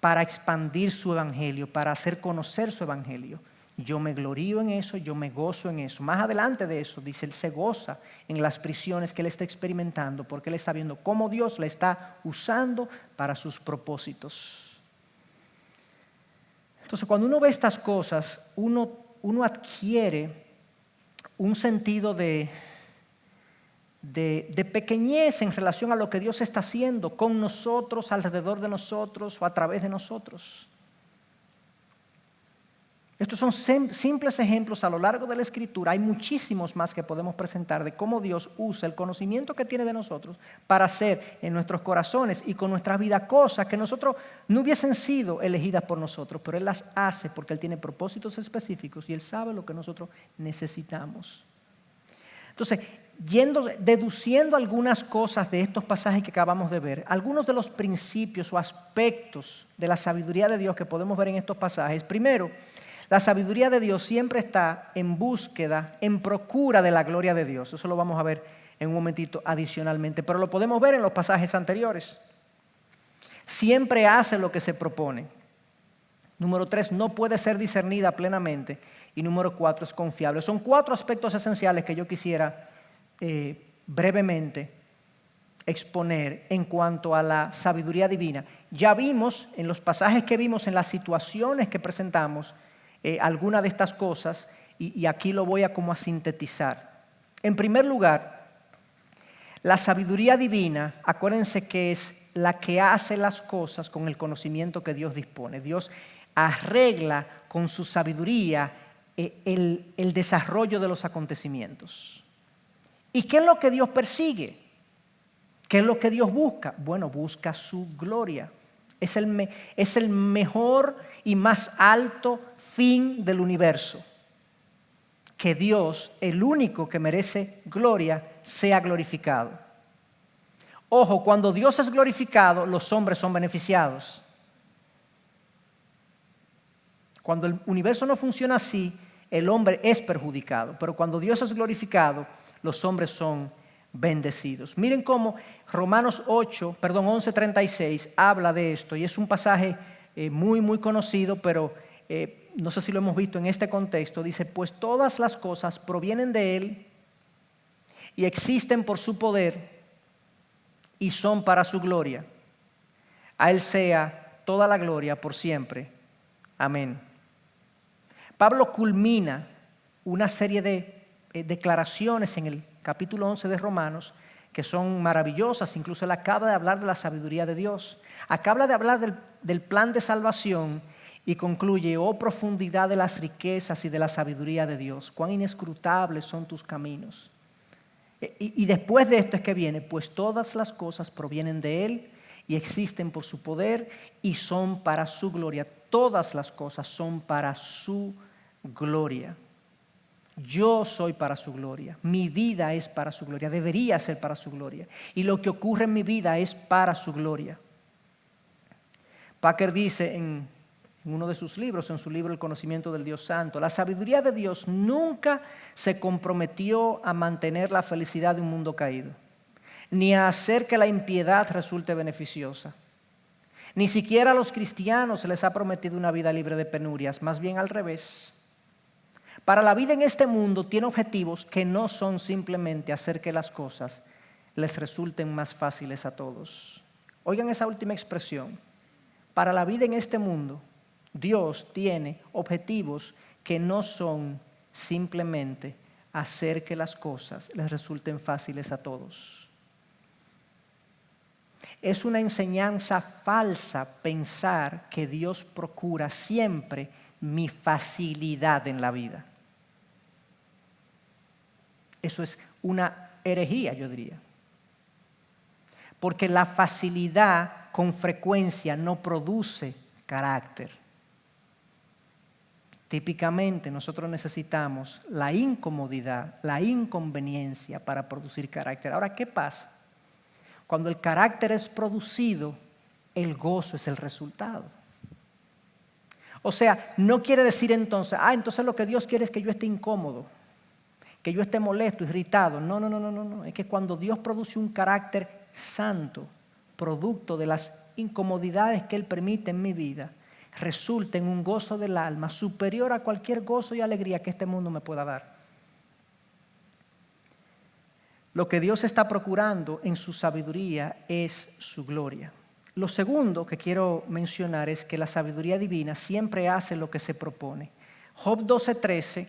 para expandir su evangelio, para hacer conocer su evangelio. Yo me glorío en eso, yo me gozo en eso. Más adelante de eso, dice, él se goza en las prisiones que él está experimentando, porque él está viendo cómo Dios la está usando para sus propósitos. Entonces, cuando uno ve estas cosas, uno adquiere un sentido de pequeñez en relación a lo que Dios está haciendo con nosotros, alrededor de nosotros o a través de nosotros. Estos son simples ejemplos a lo largo de la Escritura. Hay muchísimos más que podemos presentar de cómo Dios usa el conocimiento que tiene de nosotros para hacer en nuestros corazones y con nuestra vida cosas que nosotros no hubiesen sido elegidas por nosotros, pero Él las hace porque Él tiene propósitos específicos y Él sabe lo que nosotros necesitamos. Entonces, deduciendo algunas cosas de estos pasajes que acabamos de ver, algunos de los principios o aspectos de la sabiduría de Dios que podemos ver en estos pasajes. Primero, la sabiduría de Dios siempre está en búsqueda, en procura de la gloria de Dios. Eso lo vamos a ver en un momentito adicionalmente, pero lo podemos ver en los pasajes anteriores. Siempre hace lo que se propone. Número 3, no puede ser discernida plenamente. Y número 4, es confiable. Son 4 aspectos esenciales que yo quisiera brevemente exponer en cuanto a la sabiduría divina. Ya vimos en los pasajes que vimos, en las situaciones que presentamos, algunas de estas cosas, y aquí lo voy a como a sintetizar. En primer lugar, la sabiduría divina, acuérdense que es la que hace las cosas con el conocimiento que Dios dispone. Dios arregla con su sabiduría el desarrollo de los acontecimientos. ¿Y qué es lo que Dios persigue? ¿Qué es lo que Dios busca? Bueno, busca su gloria. Es el mejor y más alto fin del universo. Que Dios, el único que merece gloria, sea glorificado. Ojo, cuando Dios es glorificado, los hombres son beneficiados. Cuando el universo no funciona así, el hombre es perjudicado. Pero cuando Dios es glorificado, los hombres son bendecidos. Miren cómo Romanos 11:36 habla de esto. Y es un pasaje muy, muy conocido, pero no sé si lo hemos visto en este contexto. Dice, pues todas las cosas provienen de Él y existen por su poder y son para su gloria. A Él sea toda la gloria por siempre. Amén. Pablo culmina una serie de declaraciones en el capítulo 11 de Romanos que son maravillosas. Incluso él acaba de hablar de la sabiduría de Dios. Acaba de hablar del plan de salvación y concluye, oh profundidad de las riquezas y de la sabiduría de Dios, cuán inescrutables son tus caminos. Y después de esto es que viene, pues todas las cosas provienen de Él y existen por su poder y son para su gloria. Todas las cosas son para su gloria. Yo soy para su gloria. Mi vida es para su gloria. Debería ser para su gloria. Y lo que ocurre en mi vida es para su gloria. Packer dice en uno de sus libros, en su libro El conocimiento del Dios Santo, la sabiduría de Dios nunca se comprometió a mantener la felicidad de un mundo caído, ni a hacer que la impiedad resulte beneficiosa. Ni siquiera a los cristianos se les ha prometido una vida libre de penurias, más bien al revés. Para la vida en este mundo tiene objetivos que no son simplemente hacer que las cosas les resulten más fáciles a todos. Oigan esa última expresión. Para la vida en este mundo, Dios tiene objetivos que no son simplemente hacer que las cosas les resulten fáciles a todos. Es una enseñanza falsa pensar que Dios procura siempre mi facilidad en la vida. Eso es una herejía, yo diría. Porque la facilidad con frecuencia no produce carácter. Típicamente nosotros necesitamos la incomodidad, la inconveniencia para producir carácter. Ahora, ¿qué pasa? Cuando el carácter es producido, el gozo es el resultado. O sea, no quiere decir entonces lo que Dios quiere es que yo esté incómodo, que yo esté molesto, irritado. No. Es que cuando Dios produce un carácter santo, producto de las incomodidades que Él permite en mi vida, resulta en un gozo del alma superior a cualquier gozo y alegría que este mundo me pueda dar. Lo que Dios está procurando en su sabiduría es su gloria. Lo segundo que quiero mencionar es que la sabiduría divina siempre hace lo que se propone. Job 12:13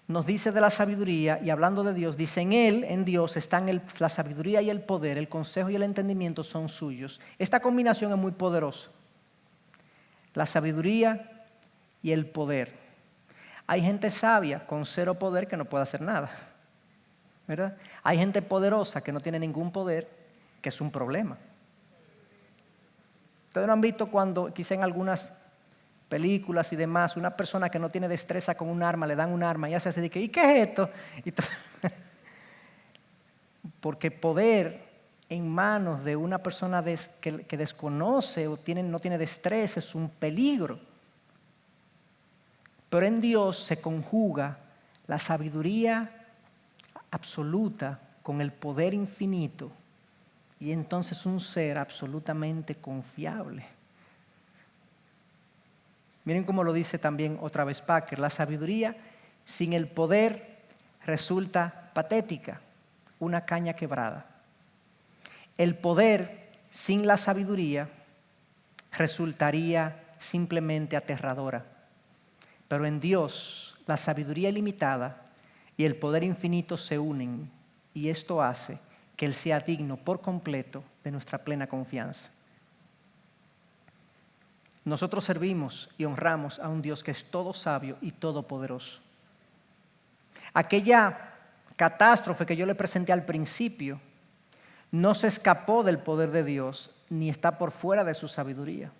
nos dice de la sabiduría, y hablando de Dios, dice en Él, en Dios, están la sabiduría y el poder, el consejo y el entendimiento son suyos. Esta combinación es muy poderosa. La sabiduría y el poder. Hay gente sabia con cero poder que no puede hacer nada, ¿verdad? Hay gente poderosa que no tiene ningún poder, que es un problema. Ustedes no han visto cuando, quizá en algunas películas y demás, una persona que no tiene destreza con un arma, le dan un arma y hace así de que, ¿y qué es esto? Porque poder en manos de una persona que desconoce o no tiene destreza es un peligro. Pero en Dios se conjuga la sabiduría absoluta con el poder infinito y entonces un ser absolutamente confiable. Miren cómo lo dice también otra vez Packer. La sabiduría sin el poder resulta patética, una caña quebrada. El poder sin la sabiduría resultaría simplemente aterradora. Pero en Dios, la sabiduría ilimitada y el poder infinito se unen, y esto hace que Él sea digno por completo de nuestra plena confianza. Nosotros servimos y honramos a un Dios que es todo sabio y todopoderoso. Aquella catástrofe que yo le presenté al principio no se escapó del poder de Dios ni está por fuera de su sabiduría.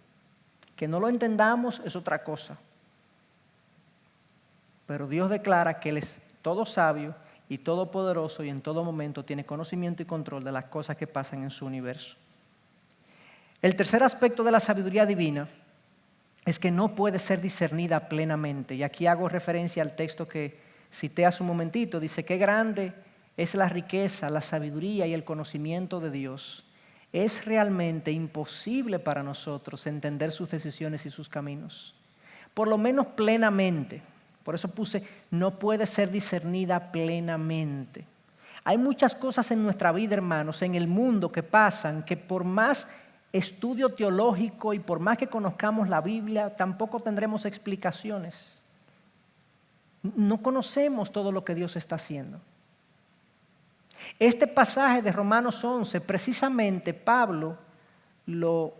Que no lo entendamos es otra cosa. Pero Dios declara que Él es todo sabio y todopoderoso y en todo momento tiene conocimiento y control de las cosas que pasan en su universo. El tercer aspecto de la sabiduría divina es que no puede ser discernida plenamente. Y aquí hago referencia al texto que cité hace un momentito. Dice, qué grande es la riqueza, la sabiduría y el conocimiento de Dios. Es realmente imposible para nosotros entender sus decisiones y sus caminos. Por lo menos plenamente. Por eso puse, no puede ser discernida plenamente. Hay muchas cosas en nuestra vida, hermanos, en el mundo que pasan, que por más estudio teológico y por más que conozcamos la Biblia, tampoco tendremos explicaciones. No conocemos todo lo que Dios está haciendo. Este pasaje de Romanos 11, precisamente Pablo lo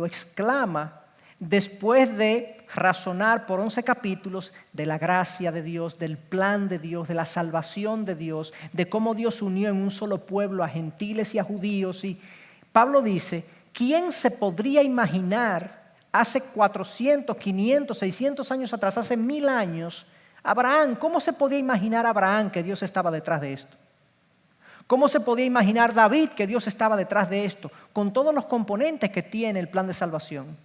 exclama después de razonar por 11 capítulos de la gracia de Dios, del plan de Dios, de la salvación de Dios, de cómo Dios unió en un solo pueblo a gentiles y a judíos. Y Pablo dice, ¿quién se podría imaginar hace 400, 500, 600 años atrás, hace 1000 años, Abraham? ¿Cómo se podía imaginar Abraham que Dios estaba detrás de esto? ¿Cómo se podía imaginar David que Dios estaba detrás de esto? Con todos los componentes que tiene el plan de salvación.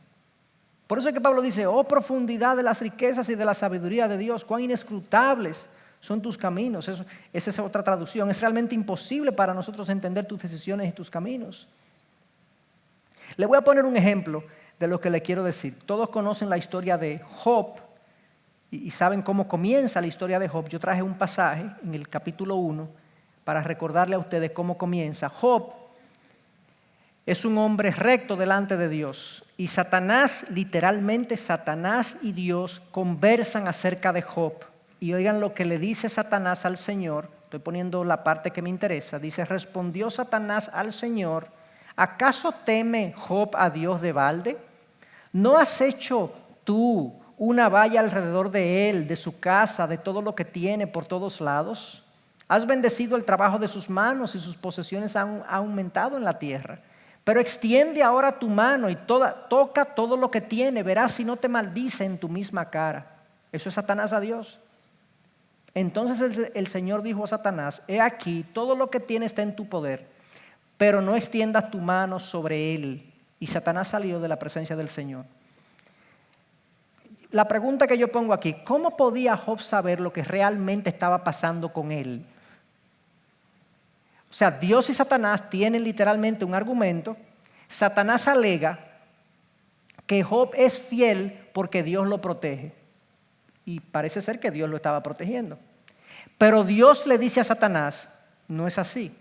Por eso es que Pablo dice, oh profundidad de las riquezas y de la sabiduría de Dios, cuán inescrutables son tus caminos. Esa es otra traducción. Es realmente imposible para nosotros entender tus decisiones y tus caminos. Le voy a poner un ejemplo de lo que le quiero decir. Todos conocen la historia de Job y saben cómo comienza la historia de Job. Yo traje un pasaje en el capítulo 1 para recordarle a ustedes cómo comienza. Job es un hombre recto delante de Dios y Satanás, literalmente Satanás y Dios conversan acerca de Job. Y oigan lo que le dice Satanás al Señor. Estoy poniendo la parte que me interesa. Dice, respondió Satanás al Señor, ¿acaso teme Job a Dios de balde? ¿No has hecho tú una valla alrededor de él, de su casa, de todo lo que tiene por todos lados? Has bendecido el trabajo de sus manos y sus posesiones han aumentado en la tierra. Pero extiende ahora tu mano y toca todo lo que tiene, verás si no te maldice en tu misma cara. Eso es Satanás a Dios. Entonces el Señor dijo a Satanás, he aquí, todo lo que tiene está en tu poder, pero no extiendas tu mano sobre él. Y Satanás salió de la presencia del Señor. La pregunta que yo pongo aquí, ¿cómo podía Job saber lo que realmente estaba pasando con él? O sea, Dios y Satanás tienen literalmente un argumento. Satanás alega que Job es fiel porque Dios lo protege. Y parece ser que Dios lo estaba protegiendo. Pero Dios le dice a Satanás, no es así.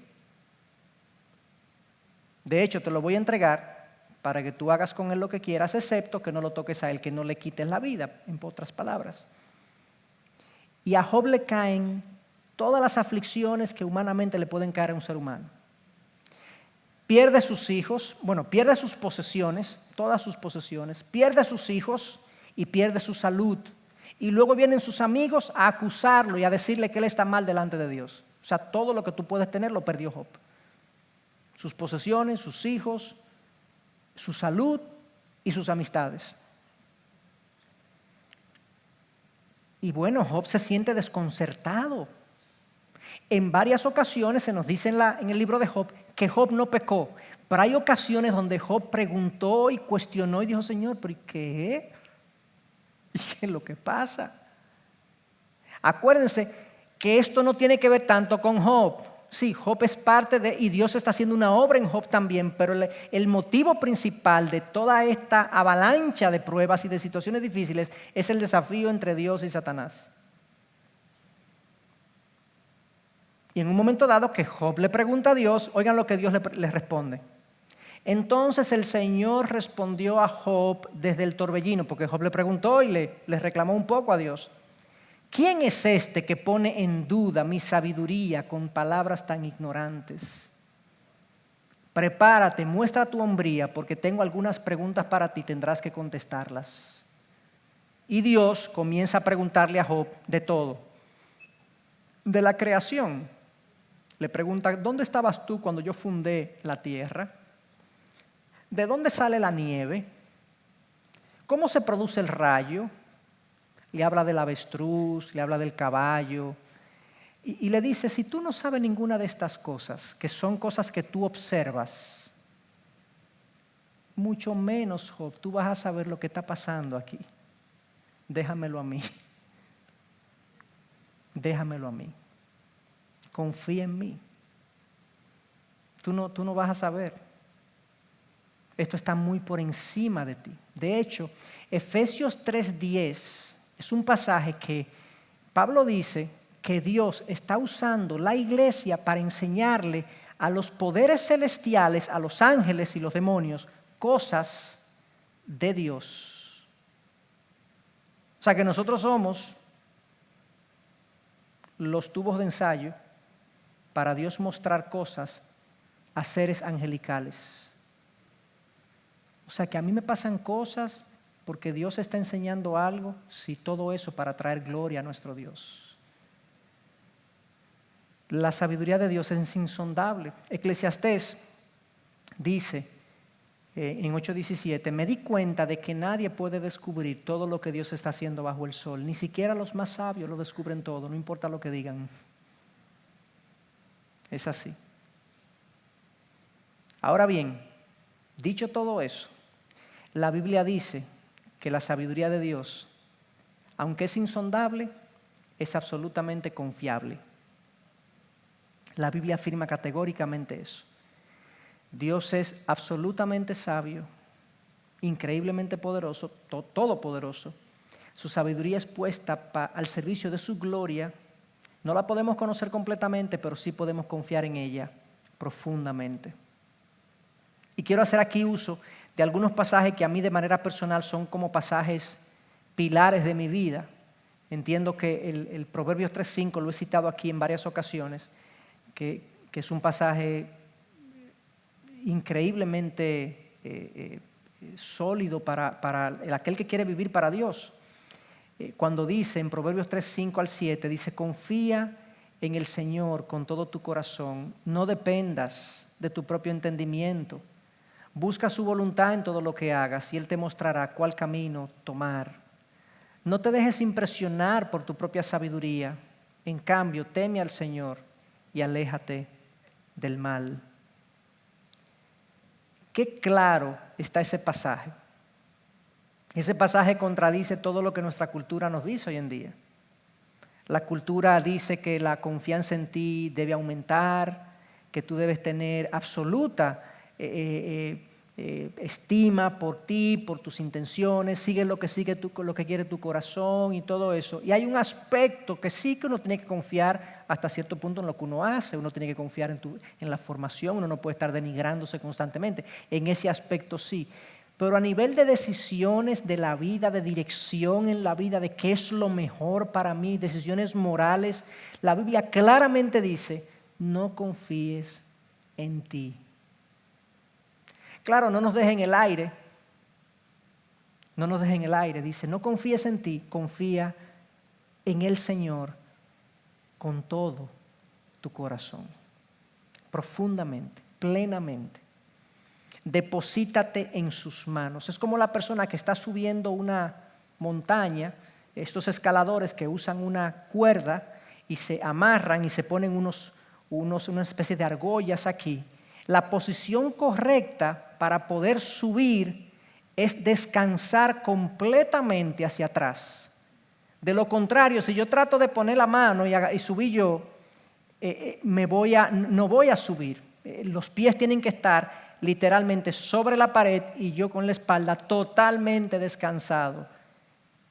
De hecho, te lo voy a entregar para que tú hagas con él lo que quieras, excepto que no lo toques a él, que no le quites la vida, en otras palabras. Y a Job le caen todas las aflicciones que humanamente le pueden caer a un ser humano. Pierde sus hijos, pierde sus posesiones, todas sus posesiones, pierde sus hijos y pierde su salud. Y luego vienen sus amigos a acusarlo y a decirle que él está mal delante de Dios. O sea, todo lo que tú puedes tener lo perdió Job. Sus posesiones, sus hijos, su salud y sus amistades. Y bueno, Job se siente desconcertado. En varias ocasiones se nos dice en el libro de Job que Job no pecó, pero hay ocasiones donde Job preguntó y cuestionó y dijo, Señor, ¿pero qué? ¿Y qué es lo que pasa? Acuérdense que esto no tiene que ver tanto con Job. Sí, Job es parte de, y Dios está haciendo una obra en Job también, pero el motivo principal de toda esta avalancha de pruebas y de situaciones difíciles es el desafío entre Dios y Satanás. Y en un momento dado que Job le pregunta a Dios, oigan lo que Dios le responde. Entonces el Señor respondió a Job desde el torbellino, porque Job le preguntó y le reclamó un poco a Dios. ¿Quién es este que pone en duda mi sabiduría con palabras tan ignorantes? Prepárate, muestra tu hombría, porque tengo algunas preguntas para ti, tendrás que contestarlas. Y Dios comienza a preguntarle a Job de todo. De la creación, le pregunta, ¿dónde estabas tú cuando yo fundé la tierra? ¿De dónde sale la nieve? ¿Cómo se produce el rayo? Le habla del avestruz, le habla del caballo. Y le dice, si tú no sabes ninguna de estas cosas, que son cosas que tú observas, mucho menos, Job, tú vas a saber lo que está pasando aquí. Déjamelo a mí. Déjamelo a mí. Confía en mí. Tú no vas a saber. Esto está muy por encima de ti. De hecho, Efesios 3:10 es un pasaje que Pablo dice que Dios está usando la iglesia para enseñarle a los poderes celestiales, a los ángeles y los demonios, cosas de Dios. O sea que nosotros somos los tubos de ensayo para Dios mostrar cosas a seres angelicales. O sea que a mí me pasan cosas porque Dios está enseñando algo, sí, todo eso para traer gloria a nuestro Dios. La sabiduría de Dios es insondable. Eclesiastés dice en 8:17, me di cuenta de que nadie puede descubrir todo lo que Dios está haciendo bajo el sol. Ni siquiera los más sabios lo descubren todo, no importa lo que digan. Es así. Ahora bien, dicho todo eso, la Biblia dice que la sabiduría de Dios, aunque es insondable, es absolutamente confiable. La Biblia afirma categóricamente eso. Dios es absolutamente sabio, increíblemente poderoso, todopoderoso. Su sabiduría es puesta al servicio de su gloria. No la podemos conocer completamente, pero sí podemos confiar en ella profundamente. Y quiero hacer aquí uso de algunos pasajes que a mí de manera personal son como pasajes pilares de mi vida. Entiendo que el Proverbios 3:5 lo he citado aquí en varias ocasiones, que es un pasaje increíblemente sólido para aquel que quiere vivir para Dios. Cuando dice en Proverbios 3:5-7, dice, confía en el Señor con todo tu corazón, no dependas de tu propio entendimiento, busca su voluntad en todo lo que hagas y Él te mostrará cuál camino tomar. No te dejes impresionar por tu propia sabiduría, en cambio teme al Señor y aléjate del mal. Qué claro está ese pasaje. Ese pasaje contradice todo lo que nuestra cultura nos dice hoy en día. La cultura dice que la confianza en ti debe aumentar, que tú debes tener absoluta estima por ti, por tus intenciones, sigue lo que quiere tu corazón y todo eso. Y hay un aspecto que sí que uno tiene que confiar hasta cierto punto en lo que uno hace, uno tiene que confiar en la formación, uno no puede estar denigrándose constantemente, en ese aspecto sí. Pero a nivel de decisiones de la vida, de dirección en la vida, de qué es lo mejor para mí, decisiones morales, la Biblia claramente dice, no confíes en ti. Claro, no nos dejen en el aire. No nos dejen en el aire. Dice, no confíes en ti, confía en el Señor con todo tu corazón. Profundamente, plenamente. Deposítate en sus manos. Es como la persona que está subiendo una montaña, estos escaladores que usan una cuerda y se amarran y se ponen una especie de argollas aquí. La posición correcta para poder subir es descansar completamente hacia atrás. De lo contrario, si yo trato de poner la mano y subir yo, no voy a subir. Los pies tienen que estar literalmente sobre la pared y yo con la espalda totalmente descansado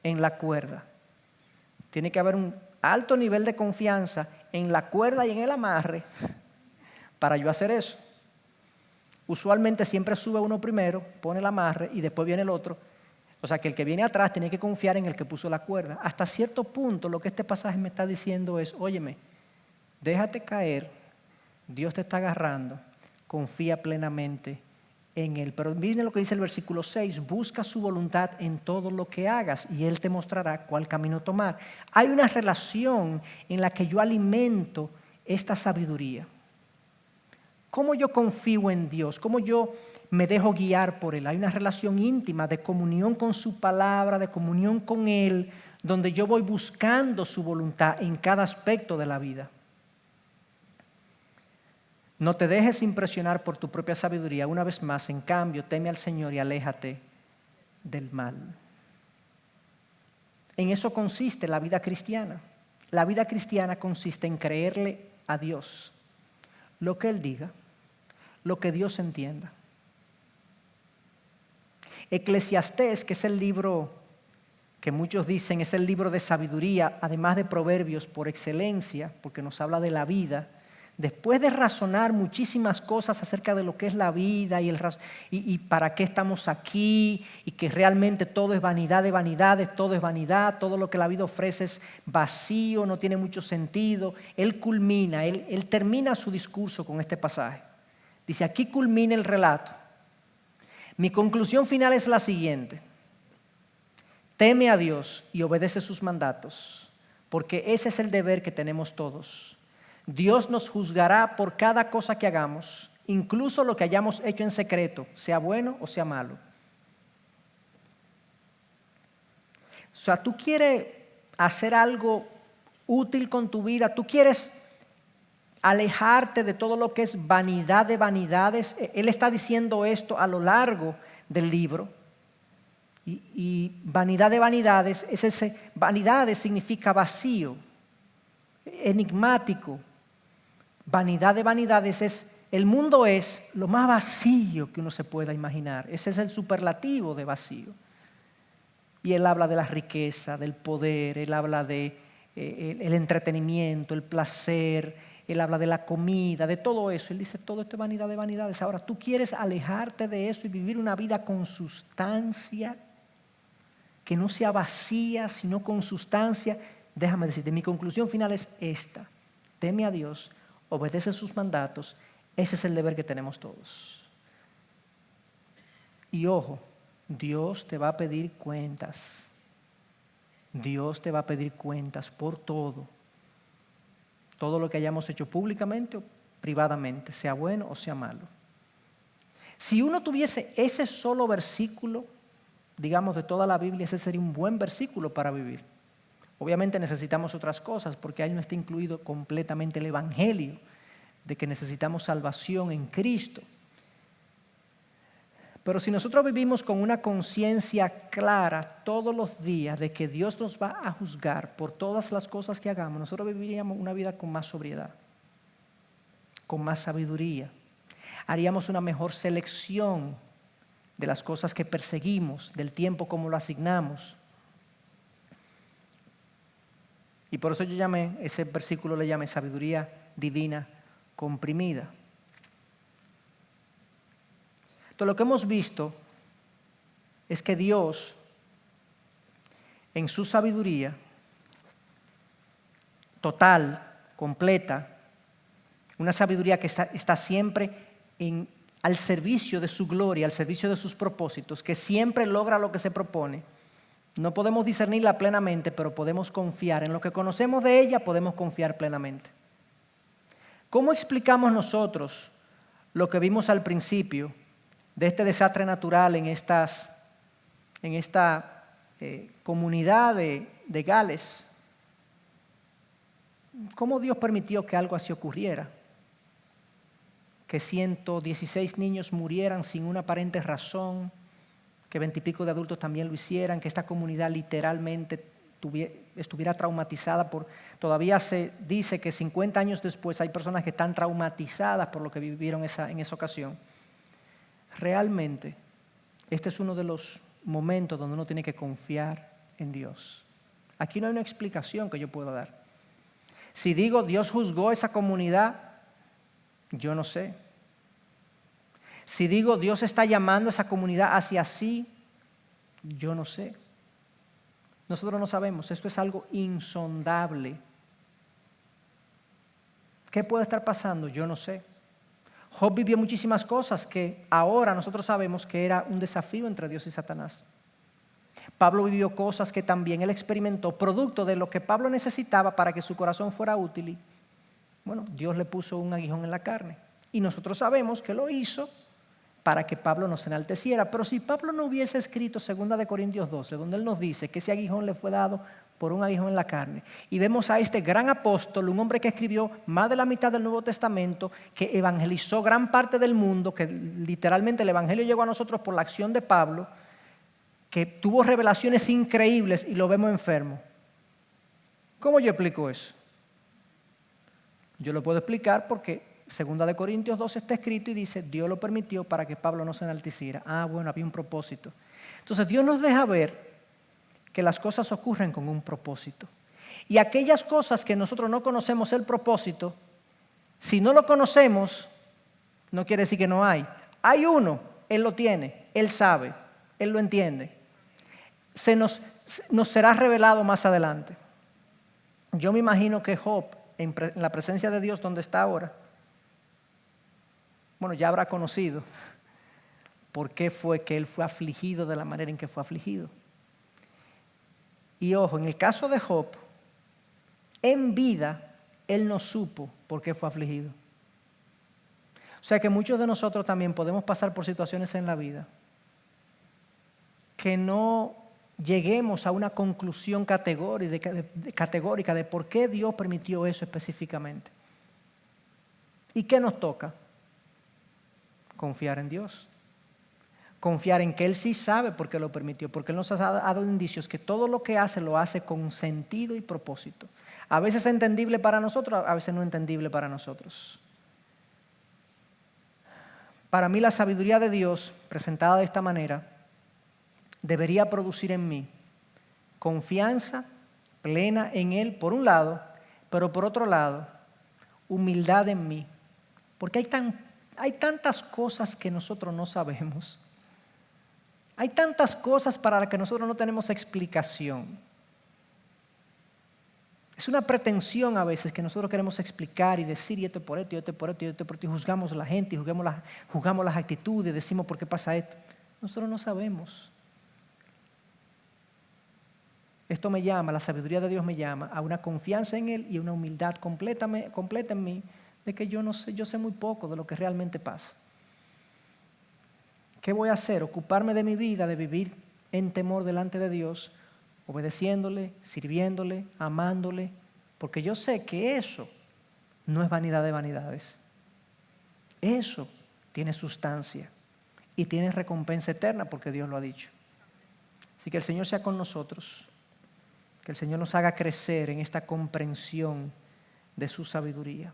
en la cuerda. Tiene que haber un alto nivel de confianza en la cuerda y en el amarre para yo hacer eso. Usualmente siempre sube uno primero, pone el amarre y después viene el otro. O sea que el que viene atrás tiene que confiar en el que puso la cuerda. Hasta cierto punto lo que este pasaje me está diciendo es, óyeme, déjate caer, Dios te está agarrando, confía plenamente en Él. Pero miren lo que dice el versículo 6, busca su voluntad en todo lo que hagas y Él te mostrará cuál camino tomar. Hay una relación en la que yo alimento esta sabiduría. ¿Cómo yo confío en Dios? ¿Cómo yo me dejo guiar por Él? Hay una relación íntima de comunión con su palabra, de comunión con Él, donde yo voy buscando su voluntad en cada aspecto de la vida. No te dejes impresionar por tu propia sabiduría. Una vez más, en cambio, teme al Señor y aléjate del mal. En eso consiste la vida cristiana. La vida cristiana consiste en creerle a Dios lo que Él diga, lo que Dios entienda. Eclesiastés, que es el libro que muchos dicen es el libro de sabiduría, además de Proverbios por excelencia, porque nos habla de la vida, después de razonar muchísimas cosas acerca de lo que es la vida y para qué estamos aquí y que realmente todo es vanidad de vanidades, todo es vanidad, todo lo que la vida ofrece es vacío, no tiene mucho sentido, él termina su discurso con este pasaje. Dice, aquí culmina el relato. Mi conclusión final es la siguiente. Teme a Dios y obedece sus mandatos, porque ese es el deber que tenemos todos. Dios nos juzgará por cada cosa que hagamos, incluso lo que hayamos hecho en secreto, sea bueno o sea malo. O sea, tú quieres hacer algo útil con tu vida, tú quieres alejarte de todo lo que es vanidad de vanidades. Él está diciendo esto a lo largo del libro. Y vanidad de vanidades, vanidades significa vacío, enigmático. Vanidad de vanidades el mundo es lo más vacío que uno se pueda imaginar. Ese es el superlativo de vacío. Y él habla de la riqueza, del poder, él habla de el entretenimiento, el placer, él habla de la comida, de todo eso. Él dice, todo esto es vanidad de vanidades. Ahora, tú quieres alejarte de eso y vivir una vida con sustancia, que no sea vacía, sino con sustancia. Déjame decirte, mi conclusión final es esta. Teme a Dios, obedece sus mandatos. Ese es el deber que tenemos todos. Y ojo, Dios te va a pedir cuentas. Dios te va a pedir cuentas por todo. Todo lo que hayamos hecho públicamente o privadamente, sea bueno o sea malo. Si uno tuviese ese solo versículo, digamos de toda la Biblia, ese sería un buen versículo para vivir. Obviamente necesitamos otras cosas porque ahí no está incluido completamente el Evangelio de que necesitamos salvación en Cristo. Pero si nosotros vivimos con una conciencia clara todos los días de que Dios nos va a juzgar por todas las cosas que hagamos, nosotros viviríamos una vida con más sobriedad, con más sabiduría. Haríamos una mejor selección de las cosas que perseguimos, del tiempo como lo asignamos. Y por eso ese versículo le llamé sabiduría divina comprimida. Entonces lo que hemos visto es que Dios, en su sabiduría total, completa, una sabiduría que está siempre al servicio de su gloria, al servicio de sus propósitos, que siempre logra lo que se propone. No podemos discernirla plenamente, pero podemos confiar. En lo que conocemos de ella, podemos confiar plenamente. ¿Cómo explicamos nosotros lo que vimos al principio de este desastre natural en esta comunidad de Gales? ¿Cómo Dios permitió que algo así ocurriera? Que 116 niños murieran sin una aparente razón, que 20 y pico de adultos también lo hicieran, que esta comunidad literalmente estuviera traumatizada todavía se dice que 50 años después hay personas que están traumatizadas por lo que vivieron en esa ocasión. Realmente, este es uno de los momentos donde uno tiene que confiar en Dios. Aquí no hay una explicación que yo pueda dar. Si digo Dios juzgó esa comunidad, yo no sé. Si digo Dios está llamando a esa comunidad hacia sí, yo no sé. Nosotros no sabemos, esto es algo insondable. ¿Qué puede estar pasando? Yo no sé. Job vivió muchísimas cosas que ahora nosotros sabemos que era un desafío entre Dios y Satanás. Pablo vivió cosas que también él experimentó, producto de lo que Pablo necesitaba para que su corazón fuera útil. Y, bueno, Dios le puso un aguijón en la carne. Y nosotros sabemos que lo hizo para que Pablo no se enalteciera. Pero si Pablo no hubiese escrito 2 Corintios 12, donde él nos dice que ese aguijón le fue dado por un aguijón en la carne, y vemos a este gran apóstol, un hombre que escribió más de la mitad del Nuevo Testamento, que evangelizó gran parte del mundo, que literalmente el evangelio llegó a nosotros por la acción de Pablo, que tuvo revelaciones increíbles y lo vemos enfermo. ¿Cómo yo explico eso? Yo lo puedo explicar porque 2 Corintios 12 está escrito y dice, Dios lo permitió para que Pablo no se enalteciera. Bueno, había un propósito. Entonces Dios nos deja ver que las cosas ocurren con un propósito. Y aquellas cosas que nosotros no conocemos el propósito, si no lo conocemos, no quiere decir que no hay. Hay uno, Él lo tiene, Él sabe, Él lo entiende. Nos será revelado más adelante. Yo me imagino que Job, en la presencia de Dios donde está ahora, bueno, ya habrá conocido por qué fue que él fue afligido de la manera en que fue afligido. Y ojo, en el caso de Job, en vida, él no supo por qué fue afligido. O sea que muchos de nosotros también podemos pasar por situaciones en la vida que no lleguemos a una conclusión categórica de por qué Dios permitió eso específicamente. ¿Y qué nos toca? Confiar en Dios. Confiar en que Él sí sabe por qué lo permitió, porque Él nos ha dado indicios que todo lo que hace lo hace con sentido y propósito. A veces es entendible para nosotros, a veces no es entendible para nosotros. Para mí la sabiduría de Dios, presentada de esta manera, debería producir en mí confianza plena en Él, por un lado, pero por otro lado, humildad en mí. Porque hay tantas cosas que nosotros no sabemos. Hay tantas cosas para las que nosotros no tenemos explicación. Es una pretensión a veces que nosotros queremos explicar y decir, y esto es por esto, y esto es por esto, y esto es por esto, y juzgamos a la gente, y juzgamos las actitudes, decimos por qué pasa esto. Nosotros no sabemos. Esto me llama, la sabiduría de Dios me llama a una confianza en Él y una humildad completa en mí, de que yo no sé, yo sé muy poco de lo que realmente pasa. ¿Qué voy a hacer? Ocuparme de mi vida, de vivir en temor delante de Dios, obedeciéndole, sirviéndole, amándole, porque yo sé que eso no es vanidad de vanidades. Eso tiene sustancia y tiene recompensa eterna porque Dios lo ha dicho. Así que el Señor sea con nosotros, que el Señor nos haga crecer en esta comprensión de su sabiduría.